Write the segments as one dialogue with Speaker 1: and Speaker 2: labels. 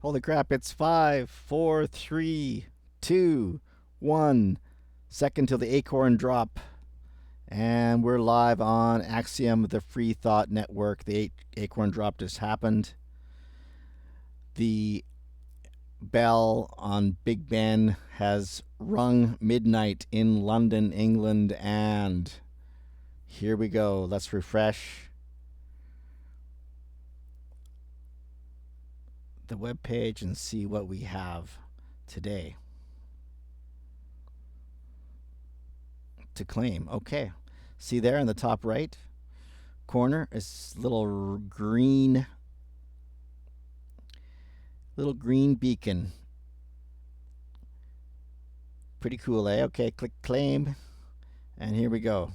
Speaker 1: Holy crap, it's 5, 4, 3, 2, 1. Second till the Acorn Drop. And we're live on Axiom, the Free Thought Network. The Acorn Drop just happened. The bell on Big Ben has rung midnight in London, England, and here we go. Let's refresh the web page and see what we have today to claim. Okay, see there in the top right corner is little green beacon. Pretty cool, eh? Okay, click claim, and here we go.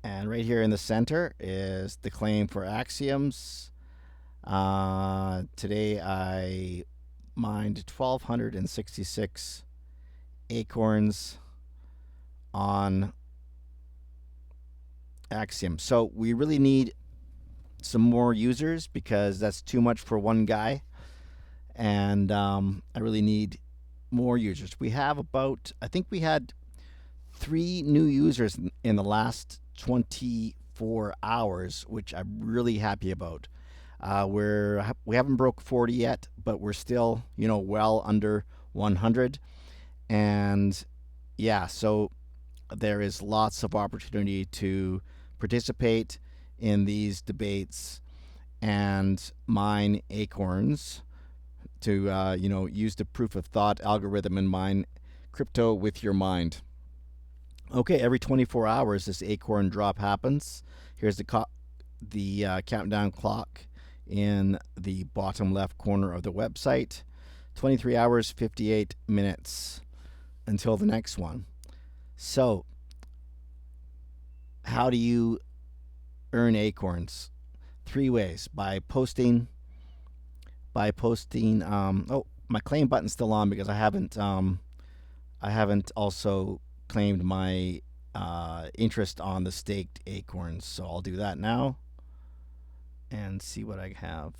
Speaker 1: And right here in the center is the claim for Axioms. Today I mined 1,266 acorns on Axiom. So we really need some more users because that's too much for one guy. And I really need more users. We have about, I think we had 3 new users in the last 24 hours, which I'm really happy about. We haven't broke 40 yet, but we're still, well under 100. And yeah, so there is lots of opportunity to participate in these debates and mine acorns to, use the proof of thought algorithm and mine crypto with your mind. Okay, every 24 hours, this Acorn Drop happens. Here's the countdown clock in the bottom left corner of the website. 23 hours, 58 minutes until the next one. So, how do you earn acorns? 3 ways: by posting. My claim button's still on because I haven't also claimed my interest on the staked acorns. So I'll do that now and see what I have.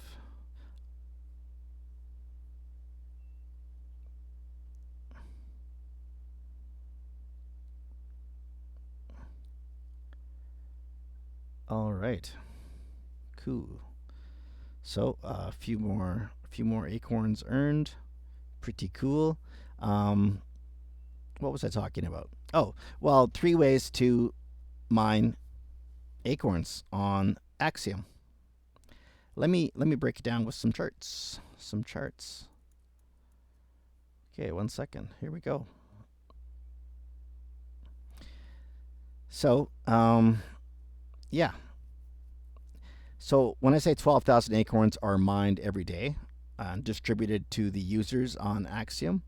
Speaker 1: All right, cool. So a few more acorns earned. Pretty cool. What was I talking about? Oh, well, 3 ways to mine acorns on Axiom. Let me break it down with some charts. Okay, 1 second. Here we go. So, yeah. So when I say 12,000 acorns are mined every day, distributed to the users on Axiom,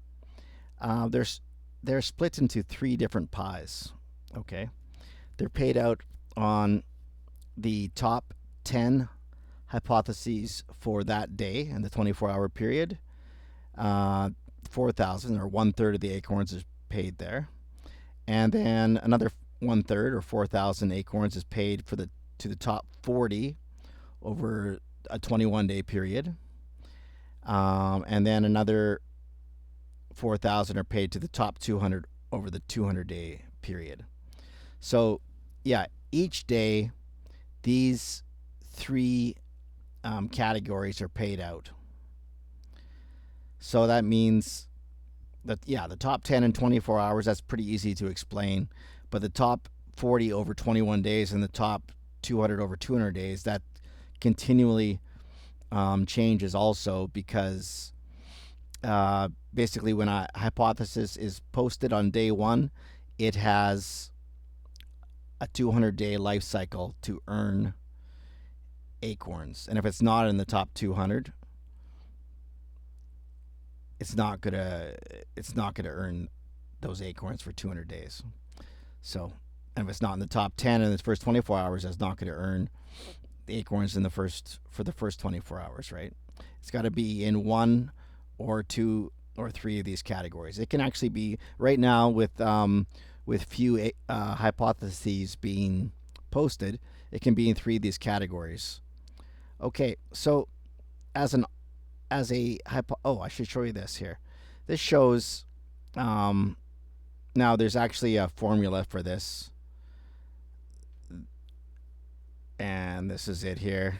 Speaker 1: they're split into 3 different pies. Okay, they're paid out on the top 10 hypotheses for that day and the 24-hour period. 4,000 or 1/3 of the acorns is paid there, and then another 1/3 or 4,000 acorns is paid to the top 40 over a 21-day period, and then another 4,000 are paid to the top 200 over the 200-day period. So, yeah, each day these 3 categories are paid out. So that means that, the top 10 in 24 hours, that's pretty easy to explain. But the top 40 over 21 days and the top 200 over 200 days, that continually changes also because basically when a hypothesis is posted on day 1, it has a 200-day life cycle to earn acorns. And if it's not in the top 200, it's not gonna earn those acorns for 200 days. So, and if it's not in the top 10 in the first 24 hours, it's not going to earn the acorns for the first 24 hours, right? It's got to be in 1 or 2 or 3 of these categories. It can actually be right now with few hypotheses being posted. It can be in 3 of these categories. Okay, so as an I should show you this here. This shows now there's actually a formula for this, and this is it here.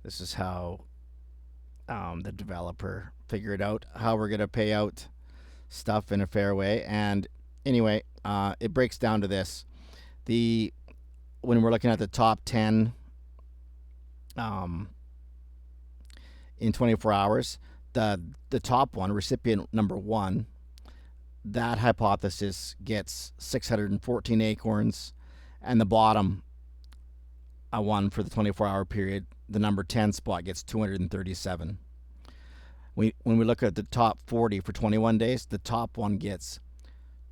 Speaker 1: This is how the developer figured out how we're gonna pay out stuff in a fair way. And anyway, it breaks down to this: the when we're looking at the top 10 in 24 hours, the top one, recipient number one, that hypothesis gets 614 acorns, and the bottom one for the 24-hour period, the number 10 spot, gets 237. When we look at the top 40 for 21 days, the top one gets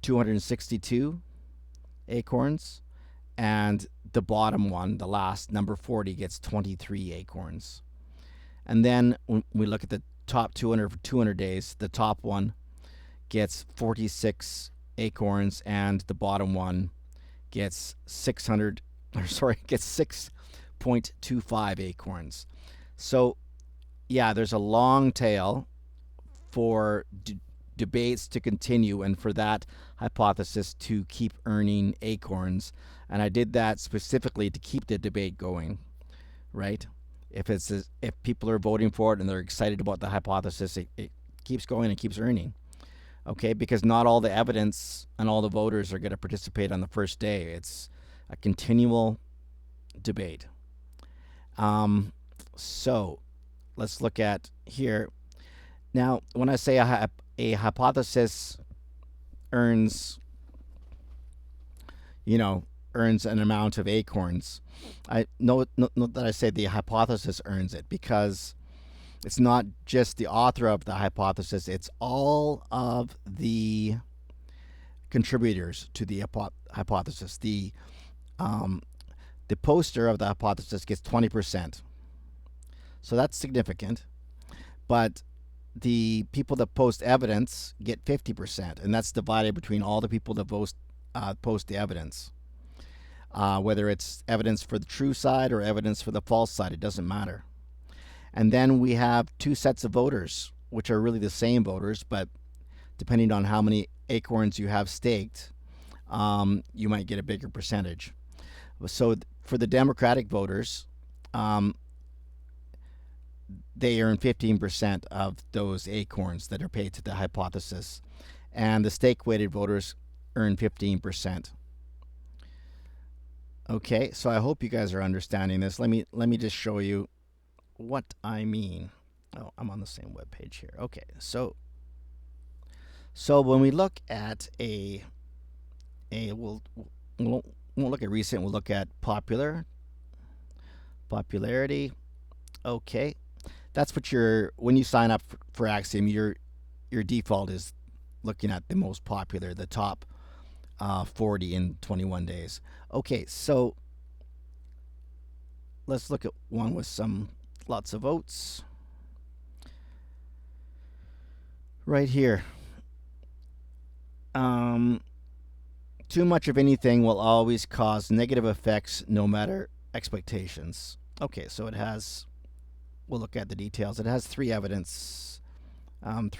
Speaker 1: 262 acorns, and the bottom one, the last number 40, gets 23 acorns. And then when we look at the top 200 for 200 days, the top one gets 46 acorns, and the bottom one gets 6.25 acorns. So yeah, there's a long tail for debates to continue and for that hypothesis to keep earning acorns. And I did that specifically to keep the debate going, right? If people are voting for it and they're excited about the hypothesis, it keeps going and keeps earning. Okay, because not all the evidence and all the voters are going to participate on the first day. It's a continual debate. So let's look at here. Now, when I say a hypothesis earns an amount of acorns, I note that I say the hypothesis earns it, because it's not just the author of the hypothesis, it's all of the contributors to the hypothesis. The poster of the hypothesis gets 20%. So that's significant. But the people that post evidence get 50%, and that's divided between all the people that post the evidence. Whether it's evidence for the true side or evidence for the false side, it doesn't matter. And then we have two sets of voters, which are really the same voters, but depending on how many acorns you have staked, you might get a bigger percentage. So for the Democratic voters, they earn 15% of those acorns that are paid to the hypothesis, and the stake-weighted voters earn 15%. Okay, so I hope you guys are understanding this. Let me just show you what I mean. Oh, I'm on the same web page here. Okay, so when we look at we'll won't look at recent. We'll look at popularity. Okay, that's what when you sign up for Axiom, your default is looking at the most popular, the top 40 in 21 days. Okay, so let's look at one with lots of votes. Right here. Too much of anything will always cause negative effects, no matter expectations. Okay, so we'll look at the details. It has three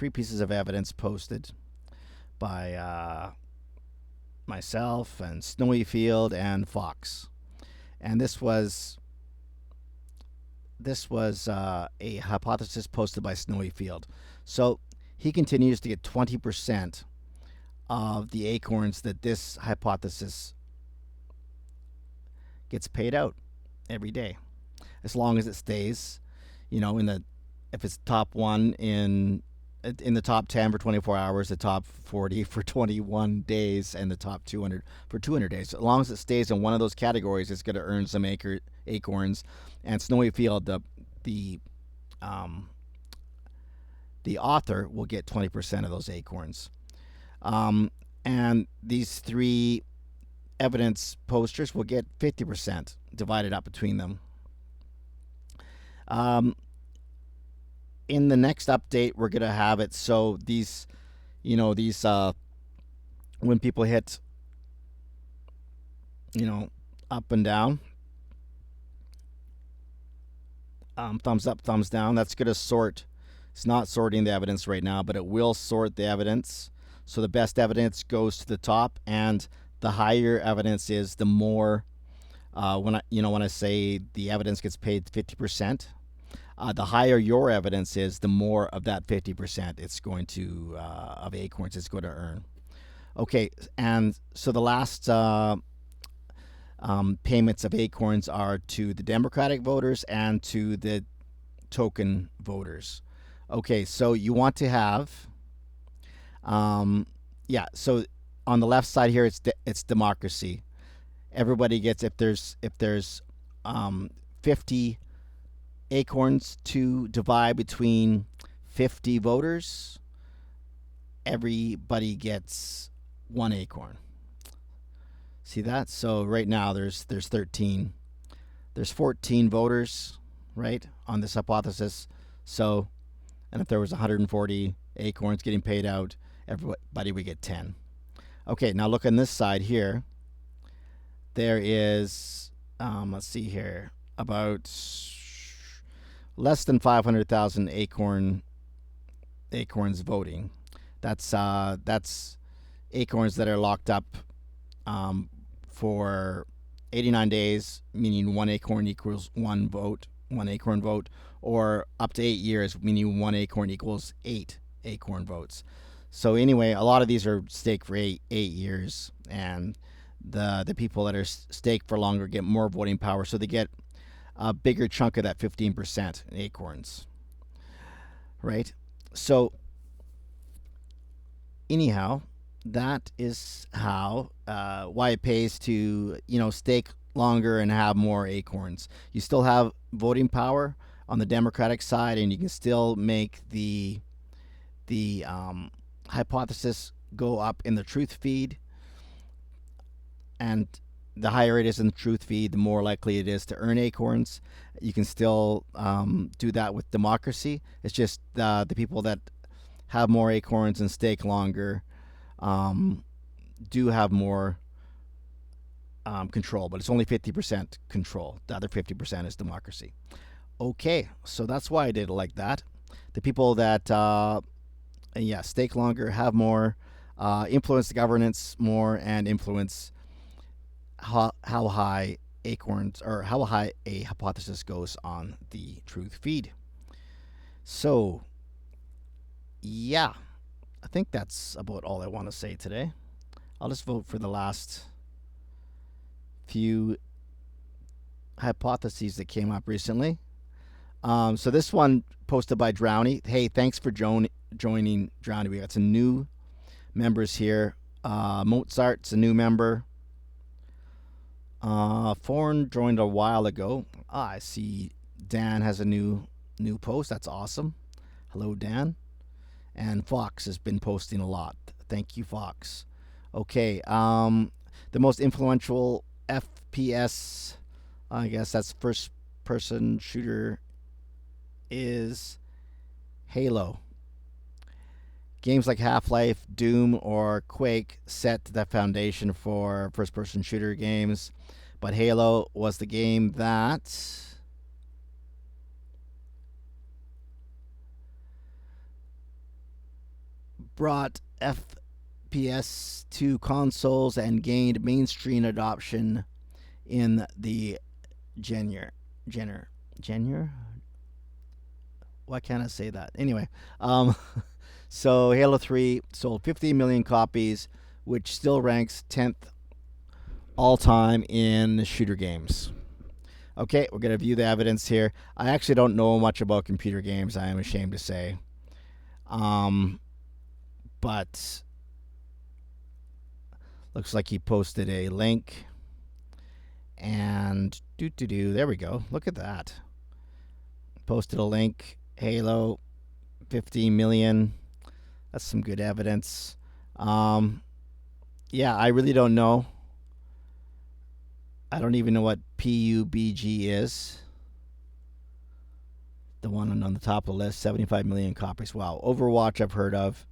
Speaker 1: pieces of evidence posted by myself and Snowy Field and Fox. And this was a hypothesis posted by Snowy Field. So he continues to get 20% of the acorns that this hypothesis gets paid out every day, as long as it stays, if it's top one in the top 10 for 24 hours, the top 40 for 21 days, and the top 200 for 200 days. As long as it stays in one of those categories, it's going to earn some acorns. And Snowy Field, the author, will get 20% of those acorns. And these three evidence posters will get 50% divided up between them. In the next update, we're going to have it so these when people hit up and down, thumbs up, thumbs down. That's going to sort. It's not sorting the evidence right now, but it will sort the evidence. So the best evidence goes to the top, and the higher evidence is, the more. When I say the evidence gets paid 50%, the higher your evidence is, the more of that 50% it's going to of Acorns it's going to earn. Okay, and so the last payments of Acorns are to the Democratic voters and to the token voters. Okay, so you want to have, so on the left side here, it's democracy. Everybody gets, if there's 50 Acorns to divide between 50 voters, everybody gets 1 Acorn. See that? So right now there's 13. There's 14 voters, right, on this hypothesis. So, and if there was 140 Acorns getting paid out, everybody would get 10. Okay, now look on this side here. There is, let's see here, about less than 500,000 acorns voting. That's acorns that are locked up for 89 days, meaning 1 acorn equals 1 vote, 1 acorn vote, or up to 8 years, meaning 1 acorn equals 8 acorn votes. So anyway, a lot of these are staked for 8 years, and the people that are staked for longer get more voting power, so they get a bigger chunk of that 15% in acorns, right? So anyhow, that is how why it pays to stake longer and have more acorns. You still have voting power on the Democratic side, and you can still make the hypothesis go up in the truth feed. And the higher it is in the truth feed, the more likely it is to earn acorns. You can still do that with democracy. It's just the people that have more acorns and stake longer do have more control, but it's only 50% control. The other 50% is democracy. Okay, so that's why I did it like that. The people that stake longer, have more, influence the governance more, and influence how high acorns, or how high a hypothesis goes on the truth feed. So yeah, I think that's about all I want to say today. I'll just vote for the last few hypotheses that came up recently. So this one posted by Drowny. Hey, thanks for joining, Drowny. We got some new members here. Mozart's a new member. Foreign joined a while ago. I see Dan has a new post. That's awesome. Hello, Dan. And Fox has been posting a lot. Thank you, Fox. Okay. The most influential FPS, I guess that's first-person shooter, is Halo. Games like Half-Life, Doom, or Quake set the foundation for first-person shooter games, but Halo was the game that brought FPS to consoles and gained mainstream adoption in the genre. Why can't I say that? Anyway, so Halo 3 sold 50 million copies, which still ranks 10th all-time in shooter games. Okay, we're going to view the evidence here. I actually don't know much about computer games, I am ashamed to say. But looks like he posted a link. And there we go. Look at that. Posted a link. Halo, 15 million. That's some good evidence. Yeah, I really don't know. I don't even know what PUBG is. The one on the top of the list, 75 million copies. Wow. Overwatch I've heard of.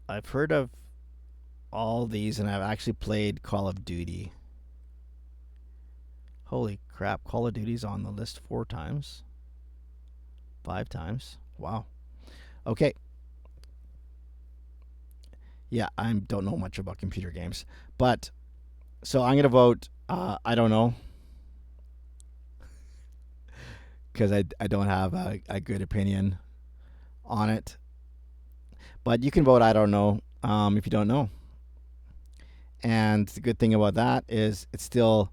Speaker 1: I've heard of all these, and I've actually played Call of Duty. Holy crap, Call of Duty's on the list 4 times. 5 times. Wow. Okay. Yeah, I don't know much about computer games. But, so I'm going to vote, I don't know. Because I don't have a good opinion on it. But you can vote I don't know if you don't know. And the good thing about that is it still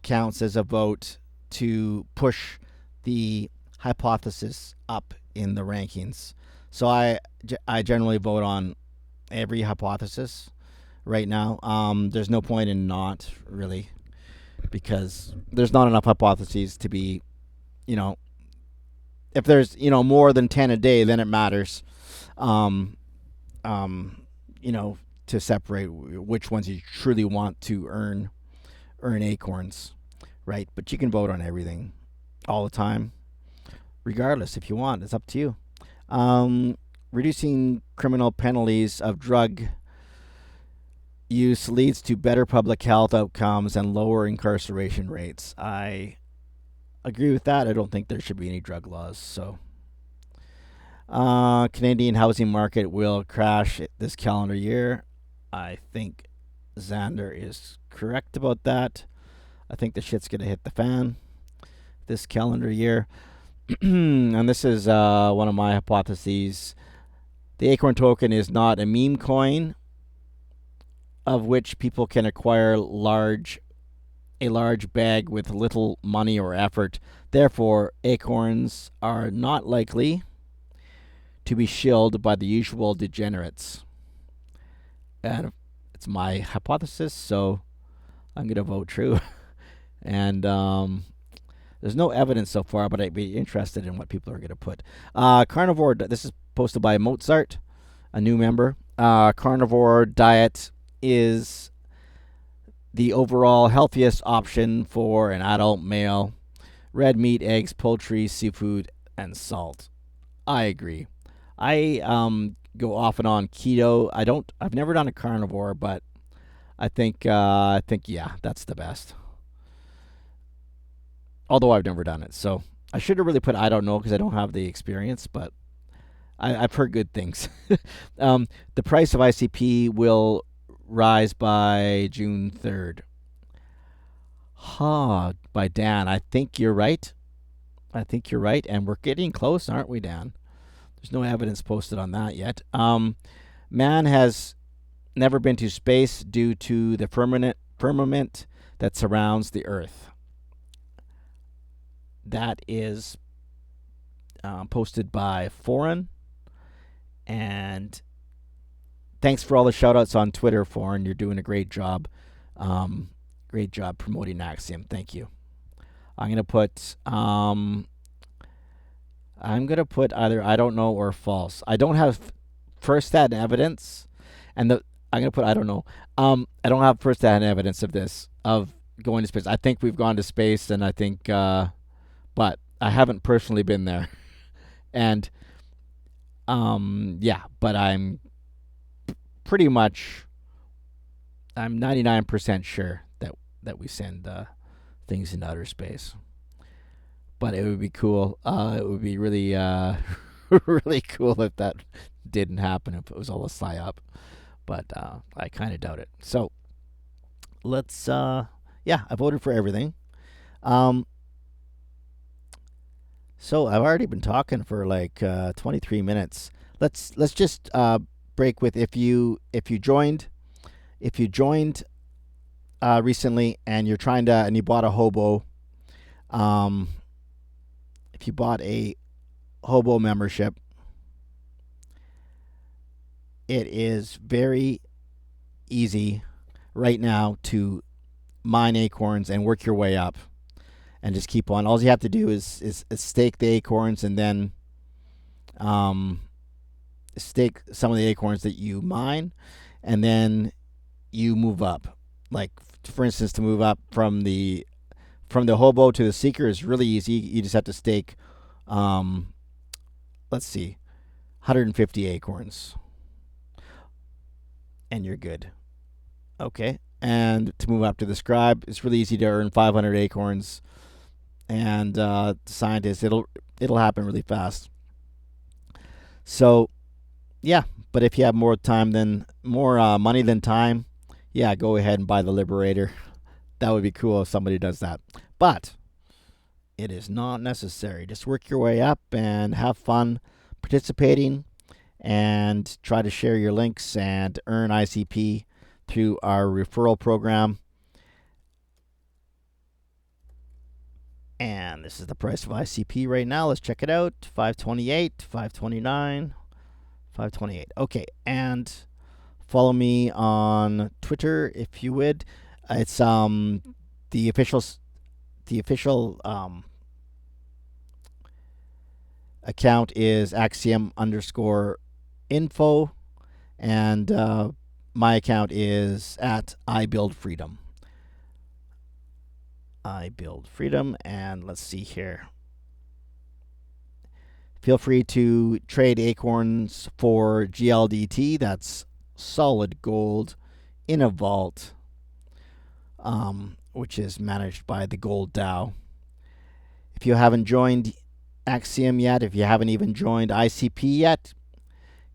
Speaker 1: counts as a vote to push the hypothesis up in the rankings. So I generally vote on every hypothesis right now. There's no point in not really, because there's not enough hypotheses to be, if there's more than 10 a day, then it matters. To separate which ones you truly want to earn acorns, right? But you can vote on everything all the time, regardless if you want. It's up to you. Reducing criminal penalties of drug use leads to better public health outcomes and lower incarceration rates. I agree with that. I don't think there should be any drug laws. So, Canadian housing market will crash this calendar year. I think Xander is correct about that. I think the shit's going to hit the fan this calendar year. And this is one of my hypotheses. The Acorn token is not a meme coin of which people can acquire a large bag with little money or effort. Therefore, acorns are not likely to be shilled by the usual degenerates. And it's my hypothesis, so I'm going to vote true. And there's no evidence so far, but I'd be interested in what people are going to put. Carnivore, this is posted by Mozart, a new member. Carnivore diet is the overall healthiest option for an adult male. Red meat, eggs, poultry, seafood, and salt. I agree. I go off and on keto. I've never done a carnivore, but I think yeah, that's the best. Although I've never done it, so I should have really put I don't know because I don't have the experience, but I've heard good things. The price of ICP will rise by June 3rd. By Dan. I think you're right. And we're getting close, aren't we, Dan? There's no evidence posted on that yet. Man has never been to space due to the firmament that surrounds the Earth. That is posted by Foreign. And thanks for all the shout-outs on Twitter, Foreign. You're doing a great job. Great job promoting Axiom. Thank you. I'm going to put either I don't know or false. I don't have first-hand evidence, and I'm going to put I don't know. I don't have first-hand evidence of this, of going to space. I think we've gone to space, and I think, but I haven't personally been there. And, yeah, but I'm 99% sure that we send things into outer space. But it would be cool. It would be really, really cool if that didn't happen, if it was all a psyop. But I kind of doubt it. So let's, I voted for everything. So I've already been talking for like 23 minutes. Let's just break with if you joined recently and you're trying to, and you bought a hobo. If you bought a hobo membership, it is very easy right now to mine acorns and work your way up and just keep on. All you have to do is stake the acorns and then stake some of the acorns that you mine, and then you move up. Like, for instance, to move up from the hobo to the seeker is really easy. You just have to stake, 150 acorns, and you're good. Okay. and to move up to the scribe. It's really easy to earn 500 acorns, and the scientist, it'll happen really fast. So yeah, but if you have more money than time, yeah, go ahead and buy the Liberator. That would be cool if somebody does that. But it is not necessary. Just work your way up and have fun participating, and try to share your links and earn ICP through our referral program. And this is the price of ICP right now. Let's check it out. 528, 529, 528. Okay, and follow me on Twitter if you would. It's the official account is Axiom_info, and my account is at iBuildFreedom. iBuildFreedom, and let's see here. Feel free to trade acorns for GLDT. That's solid gold in a vault, which is managed by the Gold DAO. If you haven't joined Axiom yet, if you haven't even joined ICP yet,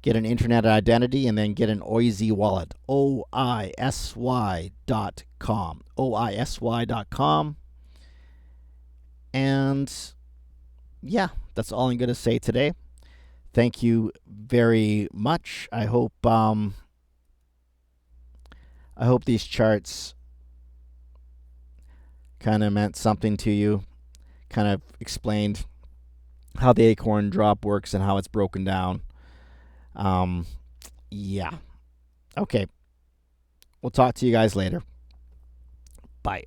Speaker 1: get an internet identity and then get an OISY wallet, OISY.com, OISY.com. And yeah, that's all I'm going to say today. Thank you very much. I hope these charts kind of meant something to you, kind of explained how the Acorn Drop works and how it's broken down. Yeah. Okay. We'll talk to you guys later. Bye.